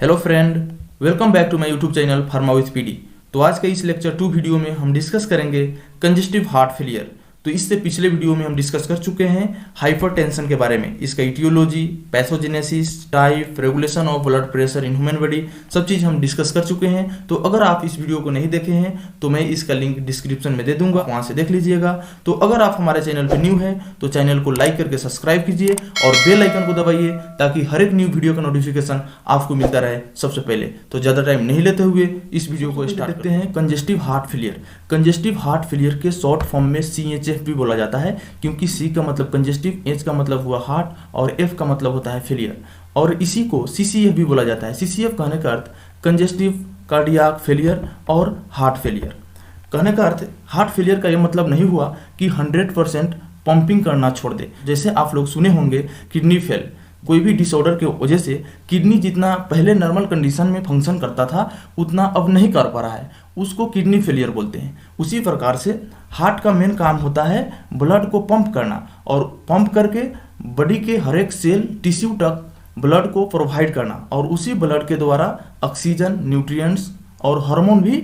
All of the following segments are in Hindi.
Hello friend, welcome back to my YouTube channel pharma with PD. तो आज के इस लेक्चर 2 वीडियो में हम डिस्कस करेंगे कंजेस्टिव हार्ट फेलियर। तो इससे पिछले वीडियो में हम डिस्कस कर चुके हैं हाइपरटेंशन के बारे में, इसका aetiology, pathogenesis, type, regulation of blood pressure in human body, सब चीज़ हम डिस्कस कर चुके हैं। तो अगर आप इस वीडियो को नहीं देखे हैं तो मैं इसका लिंक डिस्क्रिप्शन में दे दूंगा, वहाँ से देख लीजिएगा। तो अगर आप हमारे चैनल पर न्यू है तो चैनल को लाइक करके सब्सक्राइब कीजिए और बेल आइकन को दबाइए ताकि हर एक न्यू वीडियो का नोटिफिकेशन आपको मिलता रहे सबसे पहले। तो ज़्यादा टाइम नहीं लेते हुए इस वीडियो को स्टार्ट करते हैं। Congestive heart failure. Congestive heart failure के शॉर्ट फॉर्म में CHF भी बोला जाता है, क्योंकि C का मतलब कंजेस्टिव, H का मतलब हुआ हार्ट और F का मतलब होता है फेलियर, और इसी को CCF भी बोला जाता है। CCF कहने का अर्थ कंजेस्टिव कार्डियक फेलियर और हार्ट फेलियर। कहने का अर्थ हार्ट फेलियर का ये मतलब नहीं हुआ कि 100% पंपिंग करना छोड़ दे। जैसे आप लोग सुने होंगे किडनी फेल, कोई भी डिसऑर्डर के वजह से किडनी जितना पहले नॉर्मल कंडीशन में फंक्शन करता था उतना अब नहीं कर पा रहा है, उसको किडनी फेलियर बोलते हैं। उसी प्रकार से हार्ट का मेन काम होता है ब्लड को पंप करना, और पंप करके बॉडी के हर एक सेल टिश्यू तक ब्लड को प्रोवाइड करना, और उसी ब्लड के द्वारा ऑक्सीजन, न्यूट्रिएंट्स और हार्मोन भी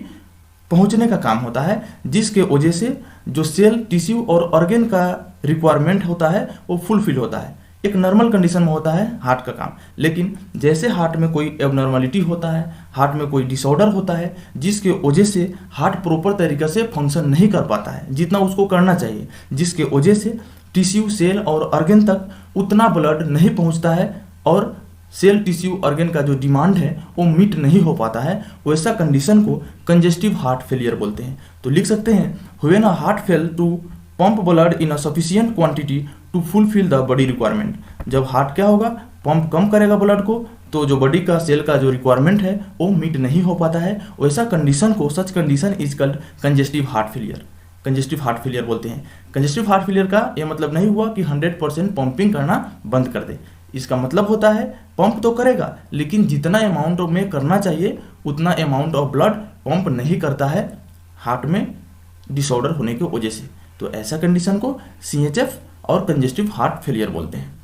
पहुंचने का काम होता है, जिसके वजह से जो सेल, टिश्यू और ऑर्गन का रिक्वायरमेंट होता है वो फुलफिल होता है। एक नॉर्मल कंडीशन में होता है हार्ट का काम। लेकिन जैसे हार्ट में कोई एबनॉर्मलिटी होता है, हार्ट में कोई डिसऑर्डर होता है, जिसके वजह से हार्ट प्रॉपर तरीके से फंक्शन नहीं कर पाता है जितना उसको करना चाहिए, जिसके वजह से टिश्यू, सेल और ऑर्गन तक उतना ब्लड नहीं पहुंचता है और सेल, टिश्यू, ऑर्गन का जो डिमांड है वो मीट नहीं हो पाता है, वैसा कंडीशन को कंजेस्टिव हार्ट फेलियर बोलते हैं। तो लिख सकते हैं, when a heart fail to pump blood in a sufficient quantity to fulfil the body requirement. जब हार्ट क्या होगा, पंप कम करेगा ब्लड को, तो जो बॉडी का, सेल का जो रिक्वायरमेंट है वो मीट नहीं हो पाता है, वैसा कंडीशन को, such condition is called congestive heart failure. Congestive heart failure बोलते हैं। कंजेस्टिव हार्ट फेलियर का ये मतलब नहीं हुआ कि 100% पंपिंग करना बंद कर दे। इसका मतलब होता है पंप तो करेगा लेकिन जितना अमाउंट में करना चाहिए उतना अमाउंट ऑफ ब्लड पंप नहीं करता है हार्ट में डिसऑर्डर होने की वजह से। तो ऐसा कंडीशन को CHF और कंजेस्टिव हार्ट फेलियर बोलते हैं।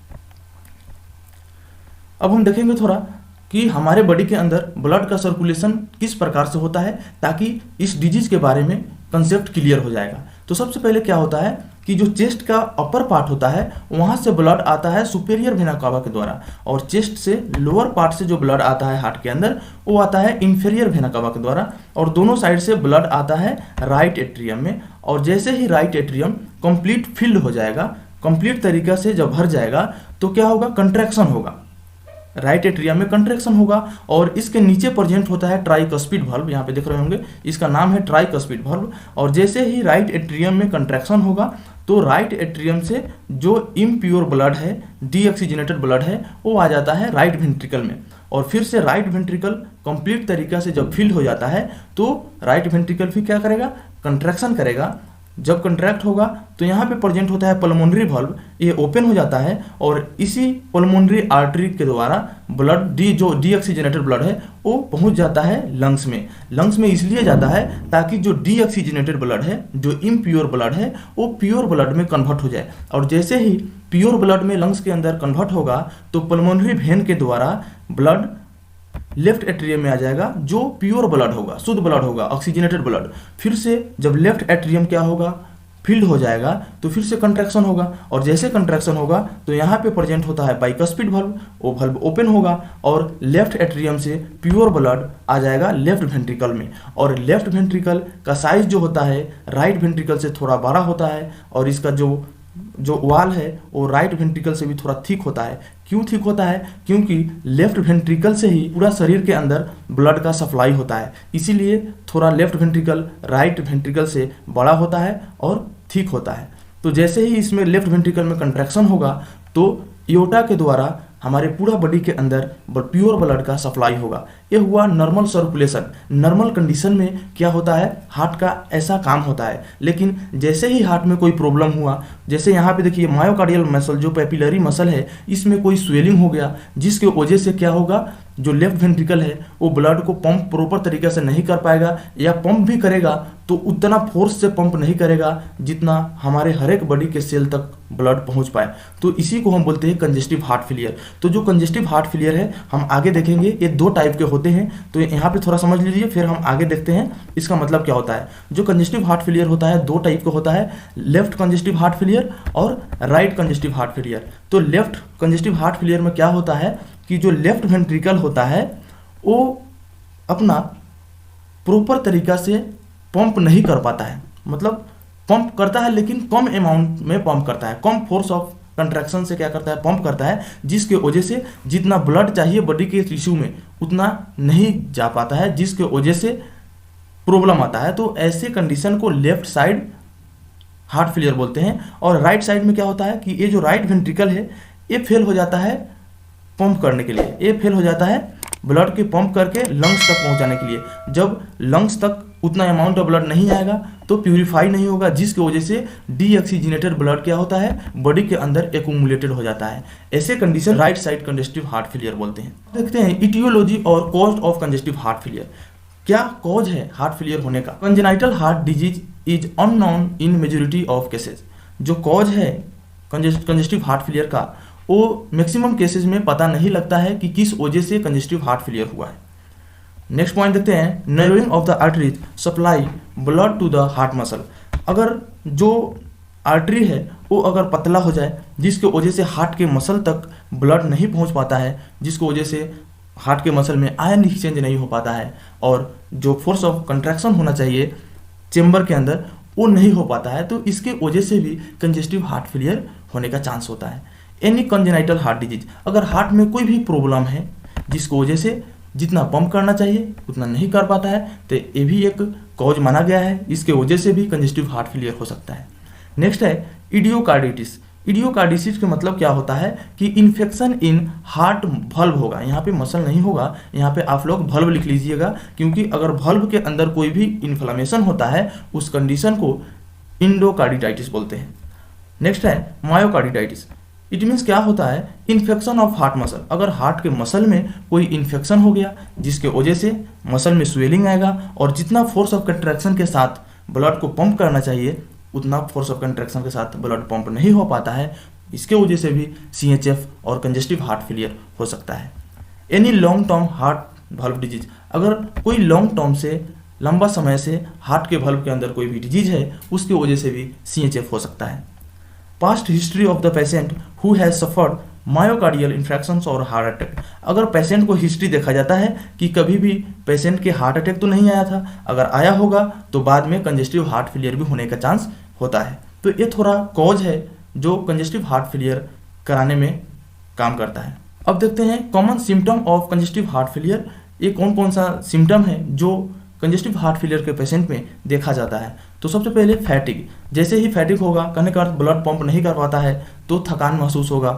अब हम देखेंगे थोड़ा कि हमारे बॉडी के अंदर ब्लड का सर्कुलेशन किस प्रकार से होता है, ताकि इस डिजीज के बारे में कंसेप्ट क्लियर हो जाएगा। तो सबसे पहले क्या होता है कि जो चेस्ट का अपर पार्ट होता है वहां से ब्लड आता है सुपेरियर वेना कावा के द्वारा, और चेस्ट से लोअर पार्ट से जो ब्लड आता है हार्ट के अंदर वो आता है इंफीरियर वेना कावा के द्वारा, और दोनों साइड से ब्लड आता है राइट एट्रियम में। और जैसे ही राइट एट्रियम कंप्लीट फिल्ड हो जाएगा, कंप्लीट तरीके से जब भर जाएगा तो क्या होगा, कंट्रैक्शन होगा, राइट एट्रियम में कंट्रैक्शन होगा। और इसके नीचे प्रेजेंट होता है ट्राइकस्पिड वाल्व, यहाँ पे देख रहे होंगे इसका नाम है ट्राइकस्पिड वाल्व। और जैसे ही राइट एट्रियम में कंट्रैक्शन होगा तो राइट एट्रियम से जो इम्प्योर ब्लड है, डीऑक्सीजनेटेड ब्लड है, वो आ जाता है राइट वेंट्रिकल में, और फिर से राइट वेंट्रिकल कंप्लीट तरीका से जब फिल हो जाता है तो राइट वेंट्रिकल फिर क्या करेगा, कंट्रैक्शन करेगा। जब कंट्रैक्ट होगा तो यहाँ पे प्रेजेंट होता है पल्मोनरी वाल्व, ये ओपन हो जाता है और इसी पल्मोनरी आर्टरी के द्वारा ब्लड जो डीऑक्सीजनेटेड ब्लड है वो पहुंच जाता है लंग्स में। लंग्स में इसलिए जाता है ताकि जो डीऑक्सीजनेटेड ब्लड है, जो इम्प्योर ब्लड है, वो प्योर ब्लड में कन्वर्ट हो जाए। और जैसे ही प्योर ब्लड में लंग्स के अंदर कन्वर्ट होगा तो पल्मोनरी वेन के द्वारा ब्लड लेफ्ट एट्रियम में आ जाएगा, जो प्योर ब्लड होगा, शुद्ध ब्लड होगा, ऑक्सीजनेटेड ब्लड। फिर से जब लेफ्ट एट्रियम क्या होगा, फिल्ड हो जाएगा, तो फिर से कंट्रैक्शन होगा, और जैसे कंट्रैक्शन होगा तो यहाँ पे प्रेजेंट होता है बाइकस्पिड वाल्व, वो वाल्व ओपन होगा और लेफ्ट एट्रियम से प्योर ब्लड आ जाएगा लेफ्ट वेंट्रिकल में। और लेफ्ट वेंट्रिकल का साइज जो होता है राइट वेंट्रिकल से थोड़ा बड़ा होता है, और इसका जो वाल है वो राइट वेंट्रिकल से भी थोड़ा थिक होता है। क्यों थिक होता है, क्योंकि लेफ्ट वेंट्रिकल से ही पूरा शरीर के अंदर ब्लड का सप्लाई होता है, इसीलिए थोड़ा लेफ्ट वेंट्रिकल राइट वेंट्रिकल से बड़ा होता है और थिक होता है। तो जैसे ही इसमें लेफ्ट वेंट्रिकल में कंट्रैक्शन होगा तो एओर्टा के द्वारा हमारे पूरा बॉडी के अंदर प्योर ब्लड का सप्लाई होगा। ये हुआ नॉर्मल सर्कुलेशन। नॉर्मल कंडीशन में क्या होता है, हार्ट का ऐसा काम होता है। लेकिन जैसे ही हार्ट में कोई प्रॉब्लम हुआ जैसे यहाँ पे देखिए मायोकार्डियल मसल जो पैपिलरी मसल है इसमें कोई स्वेलिंग हो गया, जिसके वजह से क्या होगा, जो लेफ्ट वेंट्रिकल है वो ब्लड को पंप प्रॉपर तरीके से नहीं कर पाएगा, या पंप भी करेगा तो उतना फोर्स से पंप नहीं करेगा जितना हमारे हर एक बॉडी के सेल तक ब्लड पहुंच पाए। तो इसी को हम बोलते हैं कंजेस्टिव हार्ट फेलियर। तो जो कंजेस्टिव हार्ट फेलियर है हम आगे देखेंगे, ये 2 टाइप के होते हैं। तो यहाँ पे थोड़ा समझ लीजिए, फिर हम आगे देखते हैं इसका मतलब क्या होता है। जो कंजेस्टिव हार्ट फेलियर होता है 2 टाइप का होता है, लेफ्ट कंजेस्टिव हार्ट फेलियर और राइट कंजेस्टिव हार्ट फेलियर। तो लेफ्ट कंजेस्टिव हार्ट फेलियर में क्या होता है कि जो लेफ्ट वेंट्रिकल होता है वो अपना प्रॉपर तरीका से पंप नहीं कर पाता है, मतलब पंप करता है लेकिन कम अमाउंट में पंप करता है, कम फोर्स ऑफ कंट्रैक्शन से क्या करता है, पंप करता है, जिसके वजह से जितना ब्लड चाहिए बॉडी के टिश्यू में उतना नहीं जा पाता है, जिसके वजह से प्रॉब्लम आता है। तो ऐसे कंडीशन को लेफ्ट साइड हार्ट फेलियर बोलते हैं। और राइट साइड में क्या होता है कि ये जो राइट वेंट्रिकल है ये फेल हो जाता है पंप करने के लिए, ये फेल हो जाता है ब्लड के पंप करके लंग्स तक पहुंचाने के लिए। जब लंग्स तक उतना अमाउंट ऑफ ब्लड नहीं आएगा तो प्यूरिफाई नहीं होगा, जिसकी वजह से डीऑक्सीजनेटेड ब्लड क्या होता है, बॉडी के अंदर एक्यूमुलेटेड हो जाता है। ऐसे condition right side congestive heart failure बोलते हैं। देखते हैं इटियोलॉजी और cause of congestive heart failure. क्या कॉज है हार्ट फेलियर होने का? Congenital heart disease is unknown in majority of cases. जो कॉज है कंजेस्टिव हार्ट फेलियर का वो मैक्सिमम केसेस में पता नहीं लगता है कि किस वजह से कंजेस्टिव हार्ट फेलियर हुआ है। नेक्स्ट पॉइंट देखते हैं, narrowing of the arteries supply blood to the heart muscle. अगर जो आर्टरी है वो अगर पतला हो जाए जिसके वजह से हार्ट के मसल तक ब्लड नहीं पहुंच पाता है, जिसकी वजह से हार्ट के मसल में आयन एक्सचेंज नहीं हो पाता है और जो फोर्स ऑफ कंट्रैक्शन होना चाहिए चेंबर के अंदर वो नहीं हो पाता है, तो इसके वजह से भी कंजेस्टिव हार्ट फेलियर होने का चांस होता है। एनी कंजेनाइटल हार्ट डिजीज, अगर हार्ट में कोई भी प्रॉब्लम है जिसकी वजह से जितना पंप करना चाहिए उतना नहीं कर पाता है, तो ये भी एक कॉज माना गया है, इसके वजह से भी कंजेस्टिव हार्ट फेलियर हो सकता है। नेक्स्ट है इडियोकार्डिटिस। इडियोकार्डिटिस का मतलब क्या होता है कि इन्फेक्शन इन हार्ट वल्व होगा। यहाँ पे मसल नहीं होगा, यहाँ पे आप लोग वल्व लिख लीजिएगा, क्योंकि अगर वल्व के अंदर कोई भी इन्फ्लेमेशन होता है उस कंडीशन को इंडोकार्डिटाइटिस बोलते हैं। नेक्स्ट है मायोकार्डिटाइटिस। इट मीन्स क्या होता है, इन्फेक्शन ऑफ हार्ट मसल। अगर हार्ट के मसल में कोई इन्फेक्शन हो गया जिसके वजह से मसल में स्वेलिंग आएगा और जितना फोर्स ऑफ कंट्रैक्शन के साथ ब्लड को पंप करना चाहिए उतना फोर्स ऑफ कंट्रैक्शन के साथ ब्लड पंप नहीं हो पाता है, इसके वजह से भी CHF और कंजेस्टिव हार्ट फेलियर हो सकता है। Any long term heart valve disease, अगर कोई लॉन्ग टर्म से लंबा समय से हार्ट के वल्व के अंदर कोई भी डिजीज है उसकी वजह से भी CHF हो सकता है। Past history of the patient who has suffered myocardial infections और हार्ट अटैक। अगर पेशेंट को हिस्ट्री देखा जाता है कि कभी भी पेशेंट के हार्ट अटैक तो नहीं आया था, अगर आया होगा तो बाद में कंजेस्टिव हार्ट फेलियर भी होने का चांस होता है। तो ये थोड़ा कॉज है जो कंजेस्टिव हार्ट फेलियर कराने में काम करता है। अब देखते हैं common symptom of congestive heart failure. ये कौन कौन सा सिम्टम है जो कंजेस्टिव हार्ट फेलियर के पेशेंट में देखा जाता है। तो सबसे पहले फैटिग, जैसे ही फैटिग होगा कहने का अर्थ ब्लड पंप नहीं कर पाता है तो थकान महसूस होगा।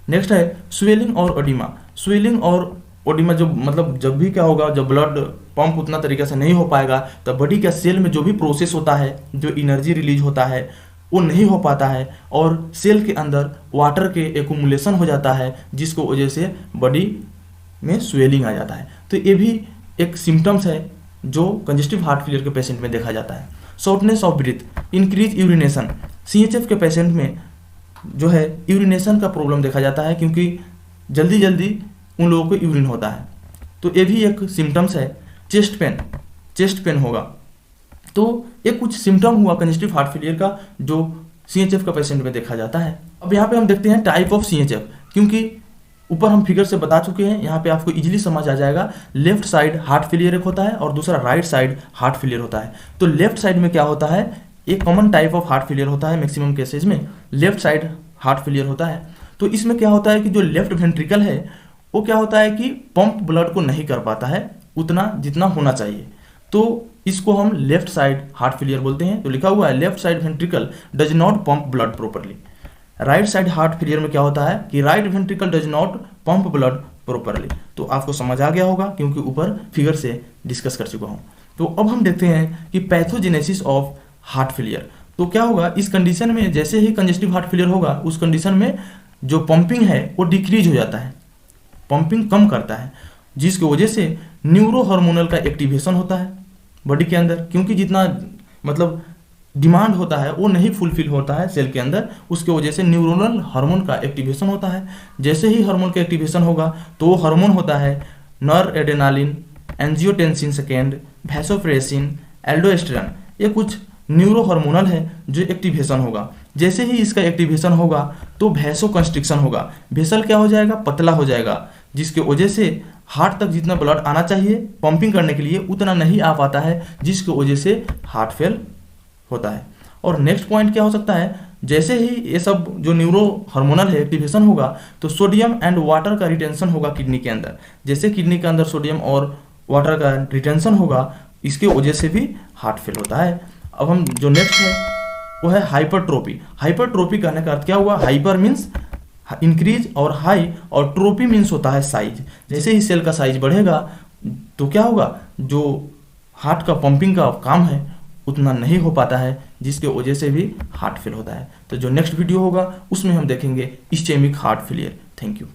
नेक्स्ट है स्वेलिंग और ओडिमा। स्वेलिंग और ओडिमा जो मतलब जब भी क्या होगा, जब ब्लड पंप उतना तरीके से नहीं हो पाएगा तो बॉडी के सेल में जो भी प्रोसेस होता है, जो एनर्जी रिलीज होता है वो नहीं हो पाता है और सेल के अंदर वाटर के एक्यूमुलेशन हो जाता है, जिसको वजह से बॉडी में स्वेलिंग आ जाता है। तो ये भी एक सिम्टम्स है जो कंजेस्टिव हार्ट फेलियर के पेशेंट में देखा जाता है। Shortness of breath, increase urination. CHF के पेशेंट में जो है यूरिनेशन का प्रॉब्लम देखा जाता है, क्योंकि जल्दी जल्दी उन लोगों को यूरिन होता है, तो ये भी एक सिम्टम्स है। चेस्ट पेन होगा। तो ये कुछ सिम्टम हुआ कंजेस्टिव हार्ट फेलियर का जो CHF का पेशेंट में देखा जाता है। अब यहाँ पे हम देखते हैं टाइप ऑफ CHF, क्योंकि ऊपर हम फिगर से बता चुके हैं, यहाँ पे आपको इजीली समझ आ जाएगा। लेफ्ट साइड हार्ट फेलियर एक होता है और दूसरा राइट साइड हार्ट फेलियर होता है। तो लेफ्ट साइड में क्या होता है, एक common type of heart failure होता है, मैक्सिमम केसेज में लेफ्ट साइड हार्ट फेलियर होता है। तो इसमें क्या होता है कि जो लेफ्ट वेंट्रिकल है वो क्या होता है कि पंप ब्लड को नहीं कर पाता है उतना जितना होना चाहिए, तो इसको हम लेफ्ट साइड हार्ट फेलियर बोलते हैं। तो लिखा हुआ है left side ventricle does not pump blood properly. Right side heart failure में क्या होता है कि right ventricle does not pump blood properly. तो आपको समझ आ गया होगा क्योंकि ऊपर फिगर से डिस्कस कर चुका हूँ। तो अब हम देखते हैं कि पैथोजेनेसिस ऑफ हार्ट फेलियर। तो क्या होगा इस कंडीशन में, जैसे ही कंजेस्टिव हार्ट फेलियर होगा उस कंडीशन में जो पंपिंग है वो डिक्रीज हो जाता है, पंपिंग कम करता है, जिसकी वजह से न्यूरो हार्मोनल का एक्टिवेशन होता है बॉडी के अंदर, क्योंकि जितना मतलब डिमांड होता है वो नहीं फुलफिल होता है सेल के अंदर, उसके वजह से न्यूरोनल हार्मोन का एक्टिवेशन होता है। जैसे ही हार्मोन का एक्टिवेशन होगा तो वो हार्मोन होता है nor adrenaline, angiotensin second, vasopressin, aldosterone, ये कुछ न्यूरो हार्मोनल है जो एक्टिवेशन होगा। जैसे ही इसका एक्टिवेशन होगा तो वैसो कंस्ट्रिक्शन होगा, वेसल क्या हो जाएगा, पतला हो जाएगा, जिसके वजह से हार्ट तक जितना ब्लड आना चाहिए पंपिंग करने के लिए उतना नहीं आ पाता है, जिसकी वजह से हार्ट फेल होता है। और नेक्स्ट पॉइंट क्या हो सकता है, जैसे ही ये सब जो न्यूरो हार्मोनल है एक्टिवेशन होगा तो सोडियम एंड वाटर का रिटेंशन होगा किडनी के अंदर। जैसे किडनी के अंदर सोडियम और वाटर का रिटेंशन होगा, इसके वजह से भी हार्ट फेल होता है। अब हम जो नेक्स्ट है वो है हाइपरट्रोपी। हाइपरट्रोपी कहने का अर्थ क्या हुआ, हाइपर मीन्स इंक्रीज और हाई, और ट्रोपी मीन्स होता है साइज। जैसे ही सेल का साइज बढ़ेगा तो क्या होगा, जो हार्ट का पंपिंग का काम है उतना नहीं हो पाता है, जिसके वजह से भी हार्ट फेल होता है। तो जो नेक्स्ट वीडियो होगा उसमें हम देखेंगे ischaemic heart failure. Thank you.